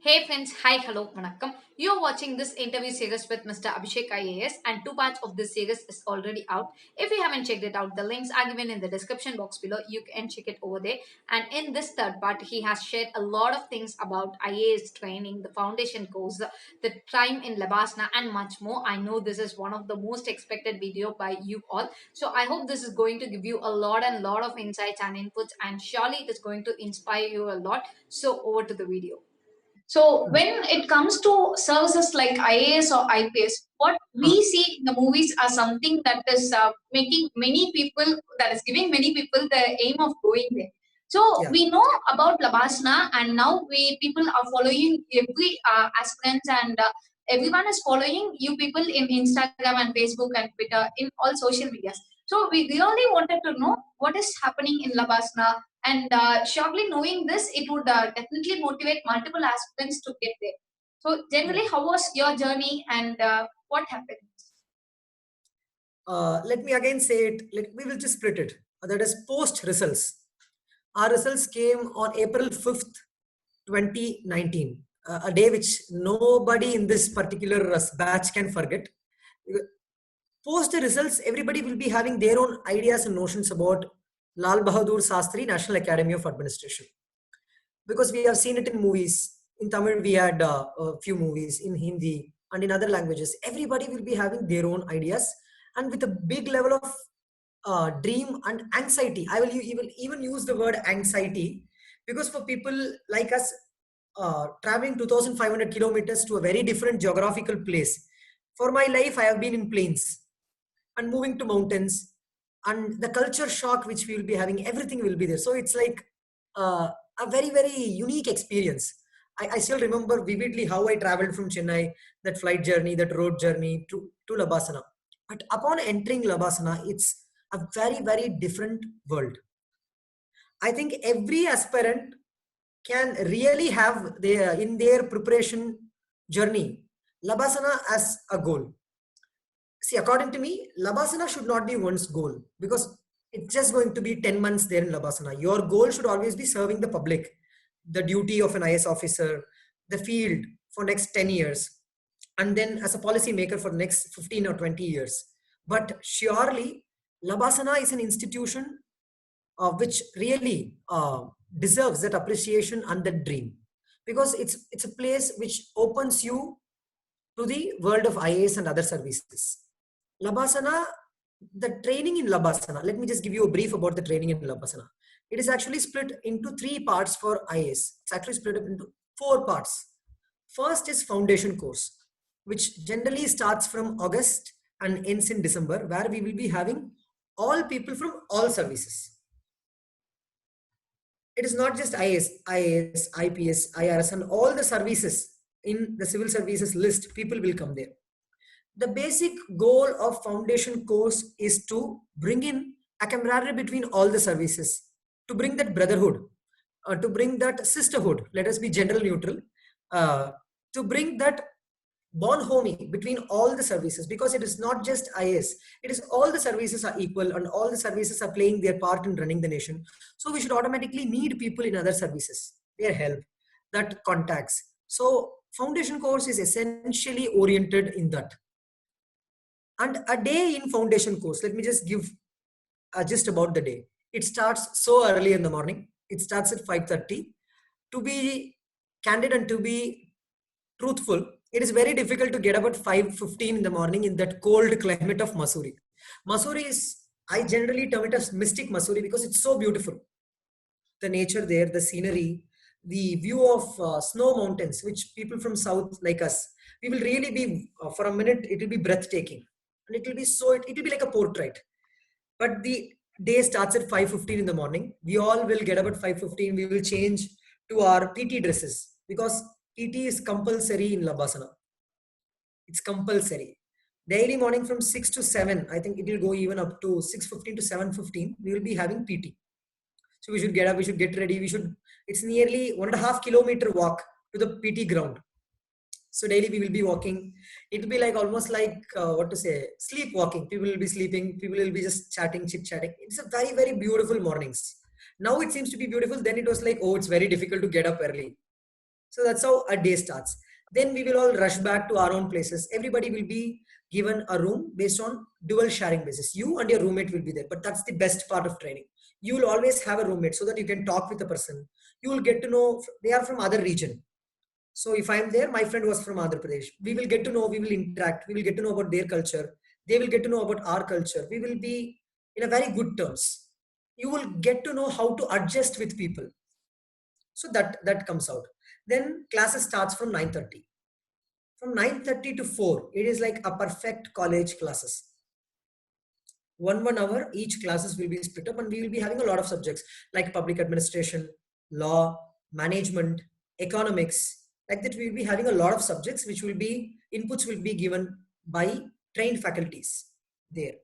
Hey friends, hi, hello, vanakkam. You're watching this interview series with Mr. Abhishek IAS, and two parts of this series is already out. If you haven't checked it out, the links are given in the description box below. You can check it over there. And in this third part, he has shared a lot of things about IAS training, the foundation course, the time in Labasana, and much more. I know this is one of the most expected video by you all. So I hope this is going to give you a lot of insights and inputs, and surely it is going to inspire you a lot. So over to the video. So when it comes to services like IAS or IPS, what we see in the movies are something that is making many people, that is giving many people the aim of going there. So Yeah. we know about Labasana, and now we people are following every aspirants, and everyone is following you people in Instagram and Facebook and Twitter in all social medias. So we really wanted to know what is happening in Labasana, and shortly knowing this, it would definitely motivate multiple aspirants to get there. So, Yeah. generally, how was your journey and what happened? Let me again say it. We will just split it. That is post results. Our results came on April 5th, 2019, a day which nobody in this particular batch can forget. Post the results, everybody will be having their own ideas and notions about Lal Bahadur Sastri National Academy of Administration. Because we have seen it in movies. In Tamil, we had a few movies, in Hindi and in other languages. Everybody will be having their own ideas and with a big level of dream and anxiety. I will even use the word anxiety because for people like us, traveling 2,500 kilometers to a very different geographical place. For my life, I have been in plains and moving to mountains, and the culture shock which we will be having, everything will be there. So it's like a very unique experience. I still remember vividly how I traveled from Chennai, that flight journey, that road journey to Labasana. But upon entering Labasana, it's a very different world. I think every aspirant can really have their in their preparation journey Labasana as a goal. See, according to me, Labasana should not be one's goal because it's just going to be 10 months there in Labasana. Your goal should always be serving the public, the duty of an IS officer, the field for next 10 years, and then as a policy maker for the next 15 or 20 years. But surely, Labasana is an institution which really deserves that appreciation and that dream because it's a place which opens you to the world of IAS and other services. Labasana, the training in Labasana, let me just give you a brief about the training in Labasana. It is actually split into three parts for IAS. It's actually split up into four parts. First is foundation course, which generally starts from August and ends in December, where we will be having all people from all services. It is not just IAS, IPS, IRS, and all the services in the civil services list, people will come there. The basic goal of foundation course is to bring in a camaraderie between all the services, to bring that brotherhood, to bring that sisterhood, let us be gender neutral, uh, to bring that bonhomie between all the services, because it is not just IS, it is all the services are equal and all the services are playing their part in running the nation. So we should automatically need people in other services, their help, that contacts. So foundation course is essentially oriented in that. And a day in foundation course, let me just give just about the day. It starts so early in the morning. It starts at 5:30. To be candid and to be truthful, it is very difficult to get up at 5:15 in the morning in that cold climate of Mussoorie. Mussoorie is, I generally term it as mystic Mussoorie because it's so beautiful. The nature there, the scenery, the view of snow mountains, which people from south like us, we will really be, for a minute, it will be breathtaking. And it will be so, it will be like a portrait. But the day starts at 5:15 in the morning. We all will get up at 5:15. We will change to our PT dresses because PT is compulsory in Labasana. It's compulsory. Daily morning from 6 to 7, I think it will go even up to 6:15 to 7:15. We will be having PT. So we should get up, we should get ready. It's nearly 1.5 kilometer walk to the PT ground. So daily we will be walking. It will be like almost like what to say, sleepwalking. People will be sleeping. People will be just chatting, chit chatting. It's a very beautiful mornings. Now it seems to be beautiful. Then it was like, oh, it's very difficult to get up early. So that's how a day starts. Then we will all rush back to our own places. Everybody will be given a room based on dual sharing basis. You and your roommate will be there, but that's the best part of training. You will always have a roommate so that you can talk with the person. You will get to know they are from other region. So if I'm there, my friend was from Andhra Pradesh. We will get to know, we will interact, we will get to know about their culture. They will get to know about our culture. We will be in a very good terms. You will get to know how to adjust with people. So that comes out. Then classes starts from 9:30. From 9:30 to 4, it is like a perfect college classes. 1 hour, each classes will be split up, and we will be having a lot of subjects like public administration, law, management, economics. Like that, we will be having a lot of subjects which will be inputs will be given by trained faculties there.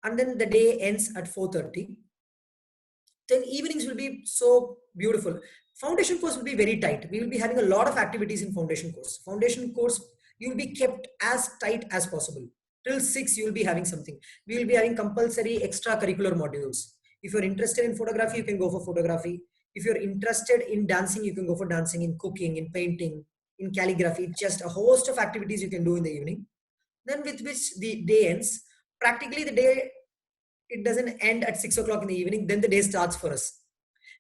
And then the day ends at 4:30. Then evenings will be so beautiful. Foundation course will be very tight. We will be having a lot of activities in foundation course. Foundation course, you will be kept as tight as possible. Till 6, you will be having something. We will be having compulsory extracurricular modules. If you're interested in photography, you can go for photography. If you're interested in dancing, you can go for dancing, in cooking, in painting, in calligraphy. Just a host of activities you can do in the evening. Then with which the day ends. Practically the day, it doesn't end at 6 o'clock in the evening. Then the day starts for us.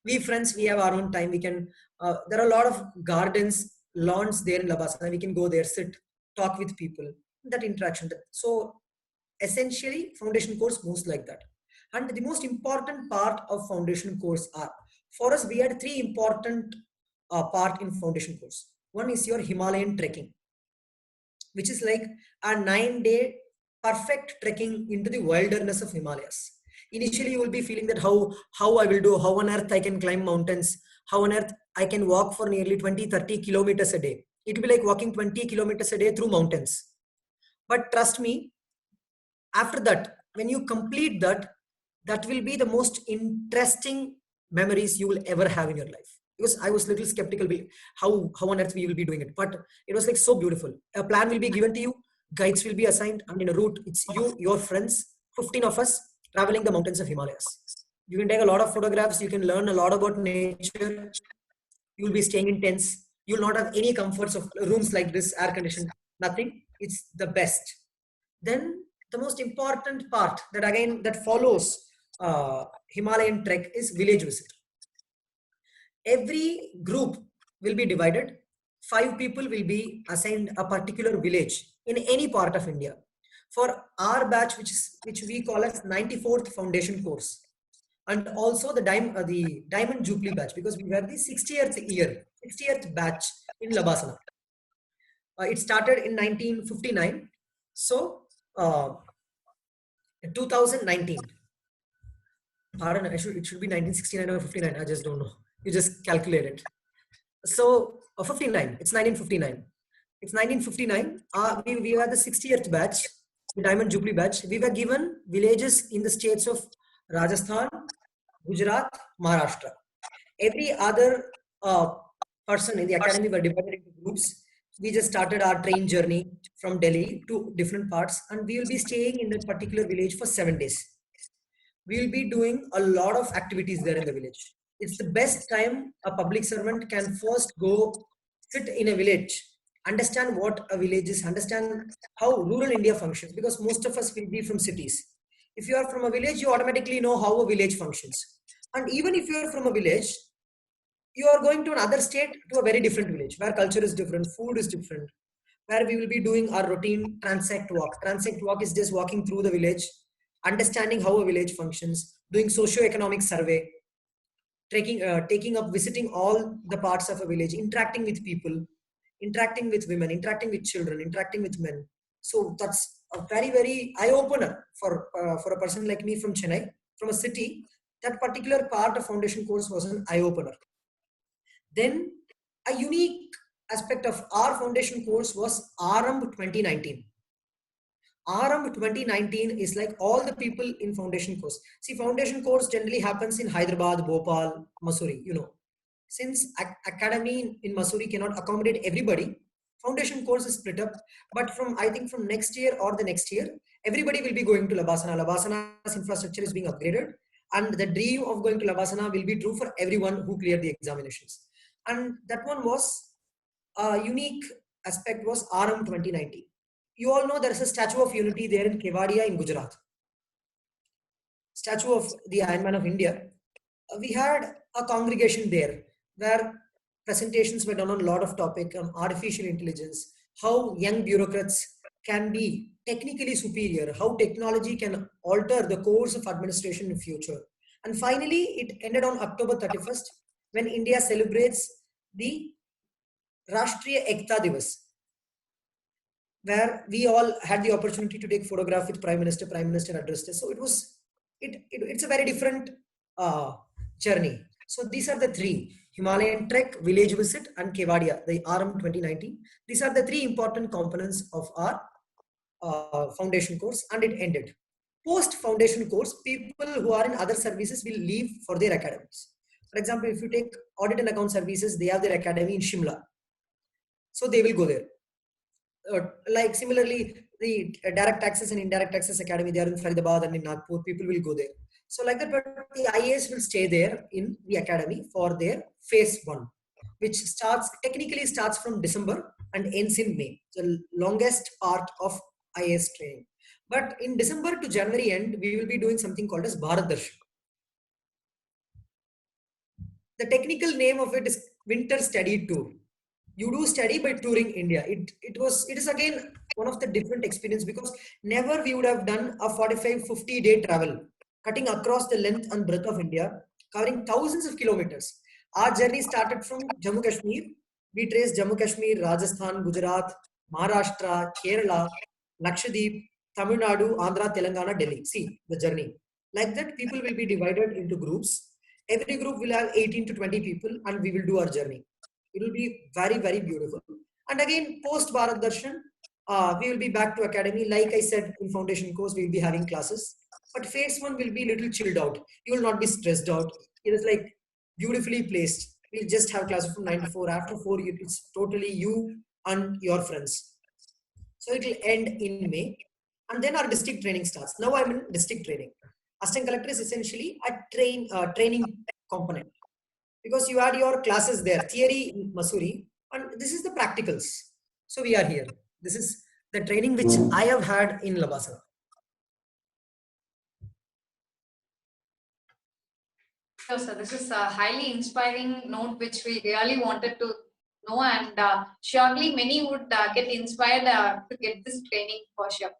We friends, we have our own time. We can, there are a lot of gardens, lawns there in Labasana. We can go there, sit, talk with people, that interaction. So essentially foundation course moves like that. And the most important part of foundation course are, for us, we had 3 important part in foundation course. One is your Himalayan trekking, which is like a 9-day perfect trekking into the wilderness of Himalayas. Initially, you will be feeling that how I will do, how on earth I can climb mountains, how on earth I can walk for nearly 20-30 kilometers a day. It will be like walking 20 kilometers a day through mountains. But trust me, after that, when you complete that, that will be the most interesting memories you will ever have in your life. Because I was a little skeptical how on earth we will be doing it, but it was like so beautiful. A plan will be given to you, guides will be assigned, and in a route, it's you, your friends, 15 of us traveling the mountains of Himalayas. You can take a lot of photographs, you can learn a lot about nature. You will be staying in tents. You will not have any comforts of rooms like this, air conditioned, nothing. It's the best. Then the most important part that again that follows Himalayan trek is village visit. Every group will be divided. 5 people will be assigned a particular village in any part of India. For our batch, which we call as 94th foundation course, and also the Diamond Jubilee batch, because we were the 60th batch in Labasana. It started in 1959. So, 2019. Pardon, it should be 1969 or 59. I just don't know. You just calculate it. So, 59. It's 1959. It's 1959. We were the 60th batch, the Diamond Jubilee batch. We were given villages in the states of Rajasthan, Gujarat, Maharashtra. Every other person in the academy were divided into groups. We just started our train journey from Delhi to different parts, and we will be staying in that particular village for 7 days. We will be doing a lot of activities there in the village. It's the best time a public servant can first go sit in a village, understand what a village is, understand how rural India functions, because most of us will be from cities. If you are from a village, you automatically know how a village functions. And even if you are from a village, you are going to another state, to a very different village where culture is different, food is different, where we will be doing our routine transect walk. Transect walk is just walking through the village, understanding how a village functions, doing socio-economic survey, taking up, visiting all the parts of a village, interacting with people, interacting with women, interacting with children, interacting with men. So that's a very, very eye-opener for a person like me from Chennai, from a city. That particular part of foundation course was an eye-opener. Then a unique aspect of our foundation course was Arambh 2019. Arambh 2019 is like all the people in foundation course. See, foundation course generally happens in Hyderabad, Bhopal, Mussoorie, Since academy in Mussoorie cannot accommodate everybody, foundation course is split up. But I think from next year or the next year, everybody will be going to Labasana. Labasana's infrastructure is being upgraded. And the dream of going to Labasana will be true for everyone who cleared the examinations. And that one was unique aspect was RM 2019. You all know there is a Statue of Unity there in Kevadia in Gujarat. Statue of the Iron Man of India. We had a congregation there where presentations were done on a lot of topic on artificial intelligence, how young bureaucrats can be technically superior, how technology can alter the course of administration in future. And finally, it ended on October 31st when India celebrates the Rashtriya Ekta Divas, where we all had the opportunity to take photograph with Prime Minister addressed us. So it's a very different journey. So these are the three: Himalayan Trek, Village Visit, and Kevadia, the RM 2019. These are the three important components of our foundation course, and it ended. Post foundation course, people who are in other services will leave for their academies. For example, if you take audit and account services, they have their academy in Shimla, so they will go there. Like similarly, the direct taxes and indirect taxes academy, they are in Faridabad and in Nagpur, people will go there. So like that, but the IAS will stay there in the academy for their phase one, which technically starts from December and ends in May, the longest part of IAS training. But in December to January end, we will be doing something called as Bharat Darshan. The technical name of it is Winter Study Tour. You do study by touring India. It is again one of the different experience, because never we would have done a 45-50 day travel, cutting across the length and breadth of India, covering thousands of kilometers. Our journey started from Jammu Kashmir. We traced Jammu Kashmir, Rajasthan, Gujarat, Maharashtra, Kerala, Lakshadweep, Tamil Nadu, Andhra, Telangana, Delhi. See the journey. Like that, people will be divided into groups. Every group will have 18 to 20 people, and we will do our journey. It will be very, very beautiful. And again, post Bharat Darshan, we will be back to academy. Like I said, in foundation course, we will be having classes. But phase one will be a little chilled out. You will not be stressed out. It is like beautifully placed. We'll just have classes from 9 to 4. After 4, it's totally you and your friends. So it will end in May. And then our district training starts. Now I'm in district training. Assistant collector is essentially a training component, because you had your classes there, theory in Masuri, and this is the practicals. So we are here. This is the training which I have had in Labasa. So, sir, this is a highly inspiring note which we really wanted to know, and surely many would get inspired to get this training for sure.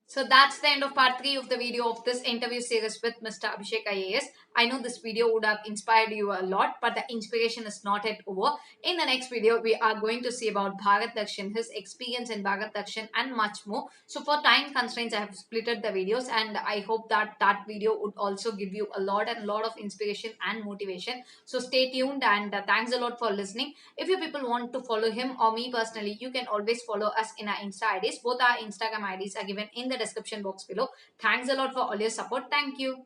So that's the end of part 3 of the video of this interview series with Mr. Abhishek IAS. I know this video would have inspired you a lot, but the inspiration is not yet over. In the next video, we are going to see about Bharat Darshan, his experience in Bharat Darshan, and much more. So for time constraints, I have splitted the videos, and I hope that that video would also give you a lot of inspiration and motivation. So stay tuned, and thanks a lot for listening. If you people want to follow him or me personally, you can always follow us in our Insta IDs. Both our Instagram IDs are given in the description box below. Thanks a lot for all your support. Thank you.